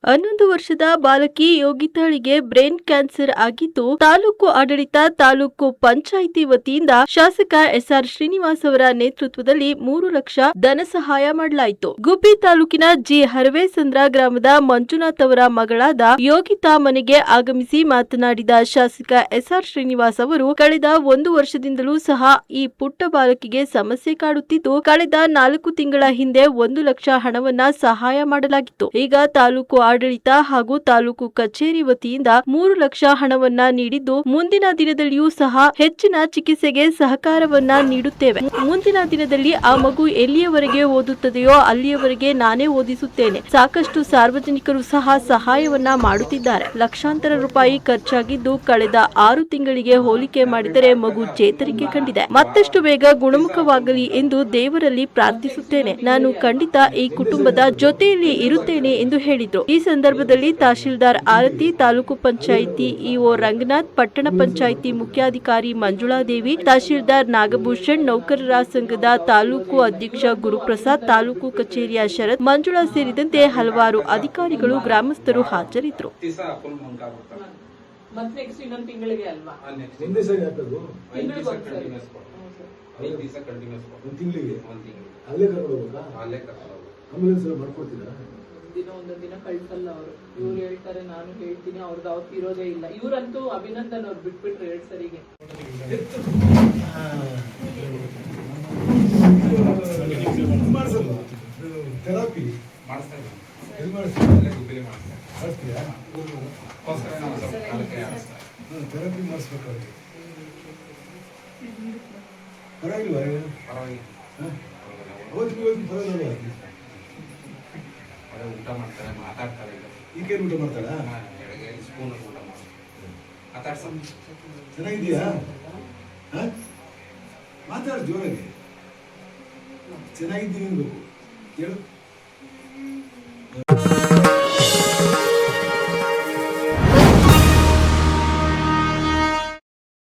11 ವರ್ಷದ ಬಾಲಕಿ ಯೋಗಿತಾಳಿಗೆ brain cancer ಆಗಿದ್ದು, ತಾಲೂಕು ಆಡಳಿತ, ತಾಲೂಕು ಪಂಚಾಯಿತಿ ವತಿಯಿಂದ ಶಾಸಕ ಎಸ್ಆರ್ ಶ್ರೀನಿವಾಸ್ ಅವರ ನೇತೃತ್ವದಲ್ಲಿ 3 ಲಕ್ಷ ಧನ ಸಹಾಯ ಮಾಡಲಾಯಿತು. ಗುಬ್ಬಿ ತಾಲೂಕಿನ ಜಿ ಹರವೇಸಂದ್ರ ಗ್ರಾಮದ ಮಂಜುನಾಥ್ ಅವರ ಮಗಳಾದ ಯೋಗಿತಾ ಮನೆಗೆ ಆಗಮಿಸಿ ಮಾತನಾಡಿದ ಶಾಸಕ ಎಸ್ಆರ್ ಶ್ರೀನಿವಾಸ್ ಅವರು, ಕಳೆದ 1 ವರ್ಷದಿಂದಲೂ ಸಹ ಈ ಪುಟ್ಟ ಬಾಲಕಿಗೆ ಸಮಸ್ಯೆ ಕಾಡುತ್ತಿದ್ದು, ಕಳೆದ 4 ತಿಂಗಳ ಹಿಂದೆ 1 ಲಕ್ಷ ಹಣವನ್ನ ಸಹಾಯ ಮಾಡಲಾಗಿತ್ತು. ಈಗ ತಾಲೂಕು ಆಡಳಿತ ಹಾಗೂ ತಾಲೂಕು ಕಚೇರಿ ವತಿಯಿಂದ 3 ಲಕ್ಷ ಹಣವನ್ನ ನೀಡಿದ್ದು, ಮುಂದಿನ ದಿನದಲ್ಲಿಯೂ ಸಹ ಹೆಚ್ಚಿನ ಚಿಕಿತ್ಸೆಗೆ ಸಹಕಾರವನ್ನ ನೀಡುತ್ತೇವೆ. ಮುಂದಿನ ದಿನದಲ್ಲಿ ಆ ಮಗು ಎಲ್ಲಿಯವರೆಗೆ ಓದುತ್ತದೆಯೋ ಅಲ್ಲಿಯವರೆಗೆ ನಾನೇ ಓದಿಸುತ್ತೇನೆ. ಸಾಕಷ್ಟು ಸಾರ್ವಜನಿಕರು ಸಹ ಸಹಾಯವನ್ನ ಮಾಡುತ್ತಿದ್ದಾರೆ. ಲಕ್ಷಾಂತರ ರೂಪಾಯಿ ಖರ್ಚಾಗಿದ್ದು, ಕಳೆದ 6 ತಿಂಗಳಿಗೆ ಹೋಲಿಕೆ ಮಾಡಿದರೆ ಮಗು ಚೇತರಿಕೆ ಕಂಡಿದೆ. ಮತ್ತಷ್ಟು ಬೇಗ ಗುಣಮುಖವಾಗಲಿ ಎಂದು ದೇವರಲ್ಲಿ ಪ್ರಾರ್ಥಿಸುತ್ತೇನೆ. ನಾನು ಖಂಡಿತ ಈ ಕುಟುಂಬದ ಜೊತೆಯಲ್ಲಿ ಇರುತ್ತೇನೆ ಎಂದು ಹೇಳಿದ್ರು. ಈ ಸಂದರ್ಭದಲ್ಲಿ ತಹಶೀಲ್ದಾರ್ ಆರತಿ, ತಾಲೂಕು ಪಂಚಾಯಿತಿ ಇಒ ರಂಗನಾಥ್, ಪಟ್ಟಣ ಪಂಚಾಯಿತಿ ಮುಖ್ಯಾಧಿಕಾರಿ ಮಂಜುಳಾದೇವಿ, ತಹಶೀಲ್ದಾರ್ ನಾಗಭೂಷಣ್, ನೌಕರರ ಸಂಘದ ತಾಲೂಕು ಅಧ್ಯಕ್ಷ ಗುರುಪ್ರಸಾದ್, ತಾಲೂಕು ಕಚೇರಿಯ ಶರತ್, ಮಂಜುಳಾ ಸೇರಿದಂತೆ ಹಲವಾರು ಅಧಿಕಾರಿಗಳು, ಗ್ರಾಮಸ್ಥರು ಹಾಜರಿದ್ದರು. ಒಂದೊಂದು ದಿನ ಕಳ್ಸಲ್ಲ ಅವರು. ಇವ್ರು ಹೇಳ್ತಾರೆ, ನಾನು ಹೇಳ್ತೀನಿ, ಅವ್ರದ್ದು ಅವ್ರು ಇರೋದೇ ಇಲ್ಲ. ಇವ್ರಂತೂ ಅಭಿನಂದನ್ ಅವ್ರು ಬಿಟ್ಬಿಟ್ರು 2 ಸರಿಗೆ. ಊಟ ಮಾಡ್ತಾರೆ, ಮಾತಾಡ್ತಾರೆ. ಈಗೇನು ಊಟ ಮಾಡ್ತಾಳ? ಸ್ಪೂನ್ ಊಟ ಮಾತಾಡ್ಸ. ಚೆನ್ನಾಗಿದೀಯಾ? ಮಾತಾಡ ಜೋರಾಗಿ. ಚೆನ್ನಾಗಿದ್ದೀನಿ ಅನ್ಬೇಕು. ಹೇಳು.